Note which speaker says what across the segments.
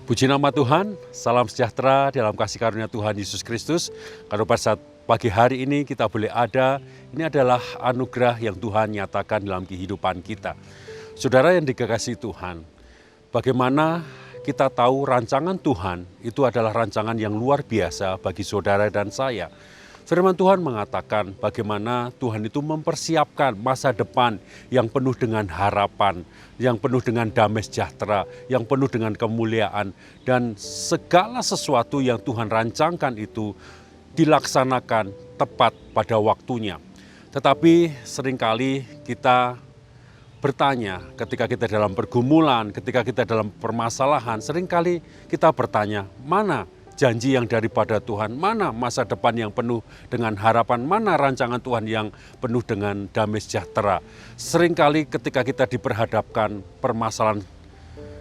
Speaker 1: Puji nama Tuhan, salam sejahtera dalam kasih karunia Tuhan Yesus Kristus. Karena pada saat pagi hari ini kita boleh ada, ini adalah anugerah yang Tuhan nyatakan dalam kehidupan kita. Saudara yang dikasihi Tuhan, bagaimana kita tahu rancangan Tuhan itu adalah rancangan yang luar biasa bagi saudara dan saya. Firman Tuhan mengatakan bagaimana Tuhan itu mempersiapkan masa depan yang penuh dengan harapan, yang penuh dengan damai sejahtera, yang penuh dengan kemuliaan. Dan segala sesuatu yang Tuhan rancangkan itu dilaksanakan tepat pada waktunya. Tetapi seringkali kita bertanya ketika kita dalam pergumulan, ketika kita dalam permasalahan, seringkali kita bertanya, mana janji yang daripada Tuhan, mana masa depan yang penuh dengan harapan, mana rancangan Tuhan yang penuh dengan damai sejahtera. Seringkali ketika kita diperhadapkan permasalahan,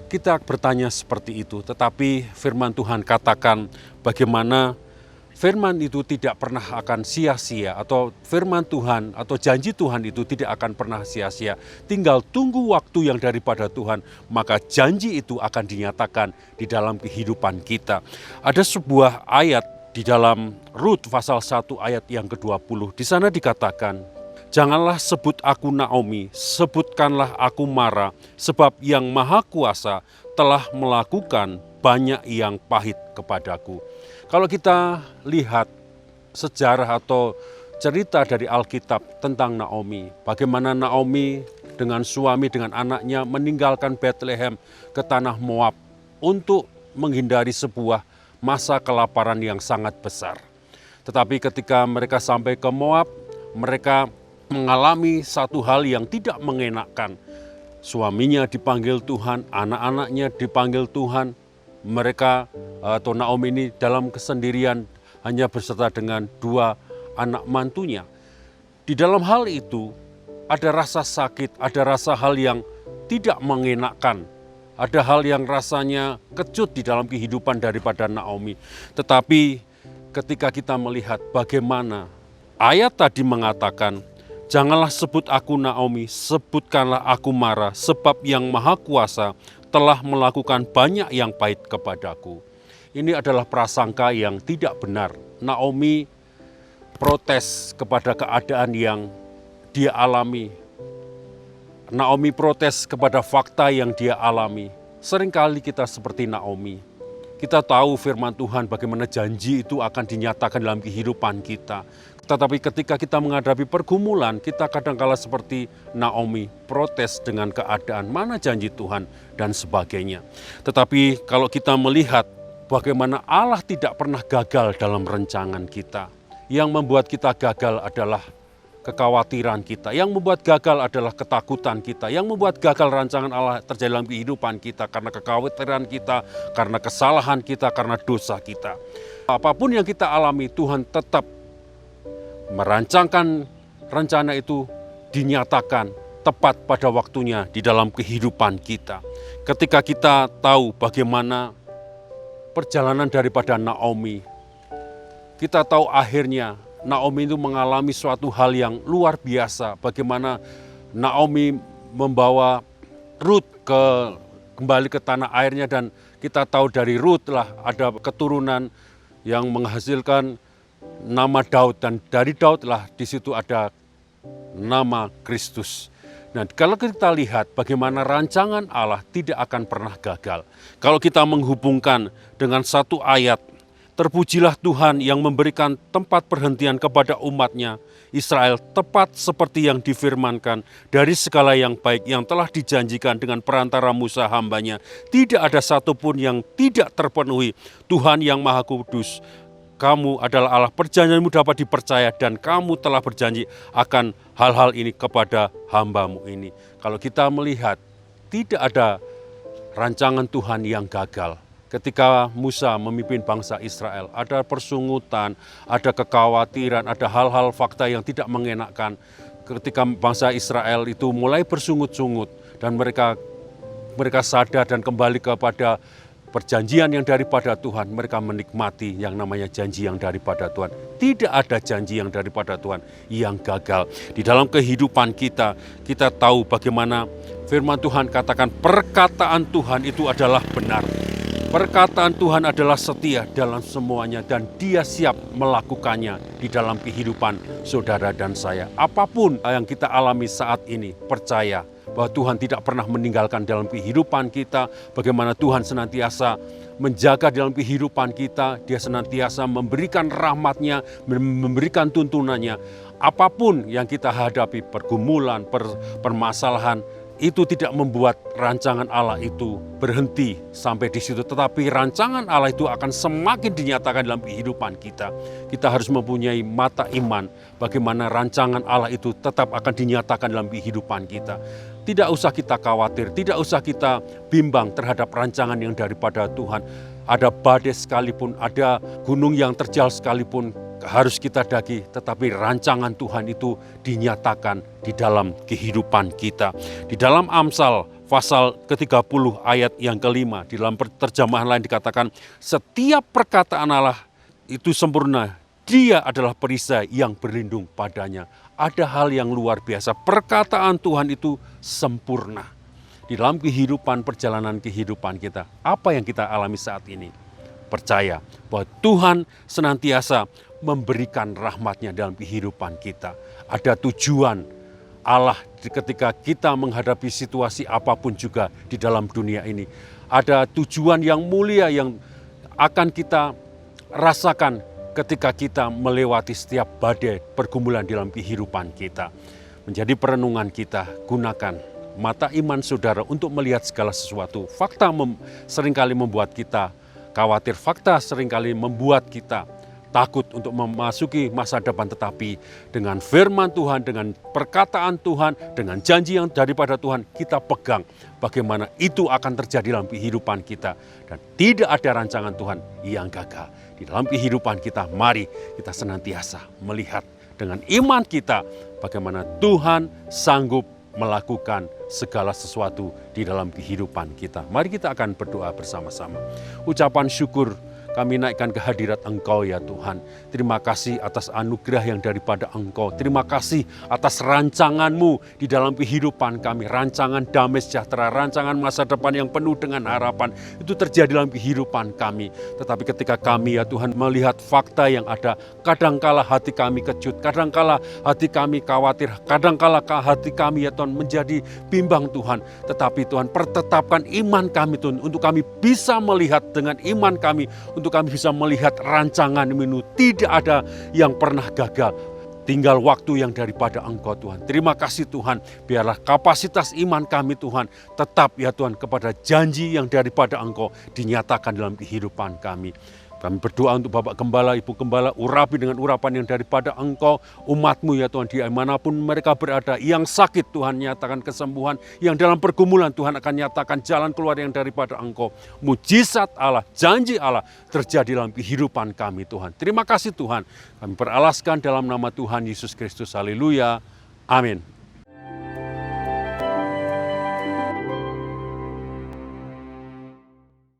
Speaker 1: kita bertanya seperti itu. Tetapi firman Tuhan katakan bagaimana firman itu tidak pernah akan sia-sia, atau firman Tuhan atau janji Tuhan itu tidak akan pernah sia-sia. Tinggal tunggu waktu yang daripada Tuhan, maka janji itu akan dinyatakan di dalam kehidupan kita. Ada sebuah ayat di dalam Rut pasal 1 ayat yang ke-20. Di sana dikatakan, "Janganlah sebut aku Naomi, sebutkanlah aku Mara, sebab Yang Maha Kuasa telah melakukan banyak yang pahit kepadaku." Kalau kita lihat sejarah atau cerita dari Alkitab tentang Naomi, bagaimana Naomi dengan suami, dengan anaknya meninggalkan Bethlehem ke tanah Moab untuk menghindari sebuah masa kelaparan yang sangat besar. Tetapi ketika mereka sampai ke Moab, mereka mengalami satu hal yang tidak mengenakan. Suaminya dipanggil Tuhan, anak-anaknya dipanggil Tuhan. Mereka atau Naomi ini dalam kesendirian hanya berserta dengan 2 anak mantunya. Di dalam hal itu ada rasa sakit, ada rasa hal yang tidak mengenakan. Ada hal yang rasanya kecut di dalam kehidupan daripada Naomi. Tetapi ketika kita melihat bagaimana ayat tadi mengatakan, "Janganlah sebut aku Naomi, sebutkanlah aku Mara, sebab Yang Maha Kuasa telah melakukan banyak yang pahit kepadaku." Ini adalah prasangka yang tidak benar. Naomi protes kepada keadaan yang dia alami. Naomi protes kepada fakta yang dia alami. Seringkali kita seperti Naomi. Kita tahu firman Tuhan bagaimana janji itu akan dinyatakan dalam kehidupan kita. Tetapi ketika kita menghadapi pergumulan, kita kadangkala seperti Naomi, protes dengan keadaan, mana janji Tuhan dan sebagainya. Tetapi kalau kita melihat bagaimana Allah tidak pernah gagal dalam rencangan kita. Yang membuat kita gagal adalah kekhawatiran kita. Yang membuat gagal adalah ketakutan kita. Yang membuat gagal rancangan Allah terjadi dalam kehidupan kita karena kekhawatiran kita, karena kesalahan kita, karena dosa kita. Apapun yang kita alami, Tuhan tetap merancangkan rencana itu dinyatakan tepat pada waktunya di dalam kehidupan kita. Ketika kita tahu bagaimana perjalanan daripada Naomi, kita tahu akhirnya Naomi itu mengalami suatu hal yang luar biasa. Bagaimana Naomi membawa Rut kembali ke tanah airnya, dan kita tahu dari Rut lah ada keturunan yang menghasilkan nama Daud, dan dari Daud lah di situ ada nama Kristus. Nah, kalau kita lihat bagaimana rancangan Allah tidak akan pernah gagal. Kalau kita menghubungkan dengan satu ayat, "Terpujilah Tuhan yang memberikan tempat perhentian kepada umatnya Israel, tepat seperti yang difirmankan dari segala yang baik yang telah dijanjikan dengan perantara Musa hambanya. Tidak ada satupun yang tidak terpenuhi. Tuhan yang Maha Kudus, kamu adalah Allah, perjanjianmu dapat dipercaya, dan kamu telah berjanji akan hal-hal ini kepada hambamu ini." Kalau kita melihat, tidak ada rancangan Tuhan yang gagal. Ketika Musa memimpin bangsa Israel, ada persungutan, ada kekhawatiran, ada hal-hal fakta yang tidak mengenakan. Ketika bangsa Israel itu mulai bersungut-sungut, dan mereka sadar dan kembali kepada perjanjian yang daripada Tuhan, mereka menikmati yang namanya janji yang daripada Tuhan. Tidak ada janji yang daripada Tuhan yang gagal. Di dalam kehidupan kita, kita tahu bagaimana firman Tuhan katakan perkataan Tuhan itu adalah benar. Perkataan Tuhan adalah setia dalam semuanya dan Dia siap melakukannya di dalam kehidupan saudara dan saya. Apapun yang kita alami saat ini, percaya bahwa Tuhan tidak pernah meninggalkan dalam kehidupan kita. Bagaimana Tuhan senantiasa menjaga dalam kehidupan kita. Dia senantiasa memberikan rahmat-Nya, memberikan tuntunannya. Apapun yang kita hadapi, pergumulan, permasalahan, itu tidak membuat rancangan Allah itu berhenti sampai di situ. Tetapi rancangan Allah itu akan semakin dinyatakan dalam kehidupan kita. Kita harus mempunyai mata iman bagaimana rancangan Allah itu tetap akan dinyatakan dalam kehidupan kita. Tidak usah kita khawatir, tidak usah kita bimbang terhadap rancangan yang daripada Tuhan. Ada badai sekalipun, ada gunung yang terjal sekalipun, harus kita daki, tetapi rancangan Tuhan itu dinyatakan di dalam kehidupan kita. Di dalam Amsal pasal ke-30 ayat yang kelima, di dalam terjemahan lain dikatakan, setiap perkataan Allah itu sempurna, Dia adalah perisai yang berlindung padanya. Ada hal yang luar biasa, perkataan Tuhan itu sempurna. Di dalam kehidupan, perjalanan kehidupan kita, apa yang kita alami saat ini? Percaya bahwa Tuhan senantiasa memberikan rahmat-Nya dalam kehidupan kita. Ada tujuan Allah ketika kita menghadapi situasi apapun juga di dalam dunia ini. Ada tujuan yang mulia yang akan kita rasakan ketika kita melewati setiap badai pergumulan dalam kehidupan kita. Menjadi perenungan kita, gunakan mata iman saudara untuk melihat segala sesuatu. Fakta seringkali membuat kita khawatir, fakta seringkali membuat kita takut untuk memasuki masa depan, tetapi dengan firman Tuhan, dengan perkataan Tuhan, dengan janji yang daripada Tuhan, kita pegang bagaimana itu akan terjadi dalam kehidupan kita. Dan tidak ada rancangan Tuhan yang gagal. Di dalam kehidupan kita, mari kita senantiasa melihat dengan iman kita bagaimana Tuhan sanggup melakukan segala sesuatu di dalam kehidupan kita. Mari kita akan berdoa bersama-sama. Ucapan syukur kami naikkan kehadirat Engkau ya Tuhan. Terima kasih atas anugerah yang daripada Engkau. Terima kasih atas rancangan-Mu di dalam kehidupan kami. Rancangan damai sejahtera, rancangan masa depan yang penuh dengan harapan. Itu terjadi dalam kehidupan kami. Tetapi ketika kami ya Tuhan melihat fakta yang ada, kadangkala hati kami kejut, kadangkala hati kami khawatir, kadangkala hati kami ya Tuhan menjadi bimbang Tuhan. Tetapi Tuhan pertetapkan iman kami Tuhan, untuk kami bisa melihat dengan iman kami, untuk kami bisa melihat rancangan-Mu. Tidak ada yang pernah gagal. Tinggal waktu yang daripada Engkau Tuhan. Terima kasih Tuhan. Biarlah kapasitas iman kami Tuhan tetap ya Tuhan kepada janji yang daripada Engkau dinyatakan dalam kehidupan kami. Kami berdoa untuk Bapak Gembala, Ibu Gembala, urapi dengan urapan yang daripada Engkau, umat-Mu ya Tuhan, dimanapun mereka berada. Yang sakit Tuhan nyatakan kesembuhan, yang dalam pergumulan Tuhan akan nyatakan jalan keluar yang daripada Engkau. Mujizat Allah, janji Allah terjadi dalam kehidupan kami Tuhan. Terima kasih Tuhan, kami beralaskan dalam nama Tuhan Yesus Kristus. Haleluya, amin.